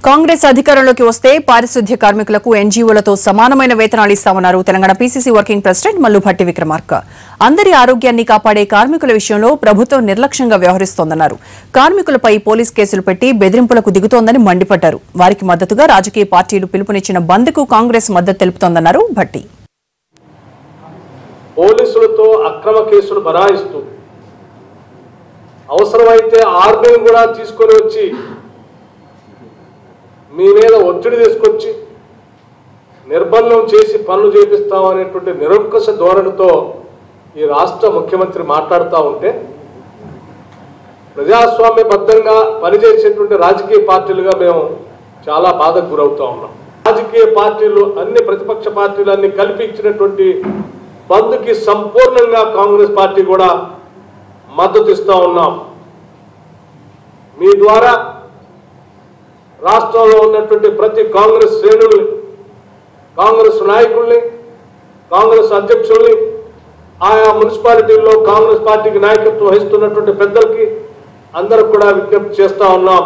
కాంగ్రెస్ అధికారంలోకి వస్తే పారిశుద్ధ్య కార్మికులకు ఎన్జీఓలతో సమానమైన వేతనాలు ఇస్తామన్నారు Telangana PCC working president Mallu Bhatti Vikramarka. అందరి ఆరోగ్యాన్ని కాపాడే కార్మికుల విషయంలో ప్రభుత్వం నిర్లక్ష్యంగా వ్యవహరిస్తోందన్నారు. కార్మికులపై పోలీస్ కేసులు పెట్టి బెదిరింపులకు దిగుతోందని మండిపడ్డారు. వారికి మద్దతుగా రాజకీయ పార్టీలు పిలుపునిచ్చిన బంద్కు కాంగ్రెస్ మద్దతు తెలుపుతోందన్నారు భట్టి. పోలీసులతో అక్రమ కేసులు బనాయిస్తూ అవసరమైతే ఆర్మీని కూడా తీసుకొని వచ్చి మీ మీద ఒత్తిడి తీసుకొచ్చి నిర్బంధం చేసి పనులు చేపిస్తామనేటువంటి నిరంకుశ ధోరణితో ఈ రాష్ట్ర ముఖ్యమంత్రి మాట్లాడుతూ ఉంటే ప్రజాస్వామ్యబద్ధంగా పనిచేసేటువంటి రాజకీయ పార్టీలుగా మేము చాలా బాధకు గురవుతూ ఉన్నాం. రాజకీయ పార్టీలు అన్ని ప్రతిపక్ష పార్టీలు అన్ని కలిపి ఇచ్చినటువంటి బంద్కి సంపూర్ణంగా కాంగ్రెస్ పార్టీ కూడా మద్దతు ఇస్తూ ఉన్నాం. మీ ద్వారా రాష్ట్రంలో ఉన్నటువంటి ప్రతి కాంగ్రెస్ శ్రేణుల్ని, కాంగ్రెస్ నాయకుల్ని, కాంగ్రెస్ అధ్యక్షుల్ని, ఆయా మున్సిపాలిటీల్లో కాంగ్రెస్ పార్టీకి నాయకత్వం వహిస్తున్నటువంటి పెద్దలకి అందరికి కూడా విజ్ఞప్తి చేస్తూ ఉన్నాం.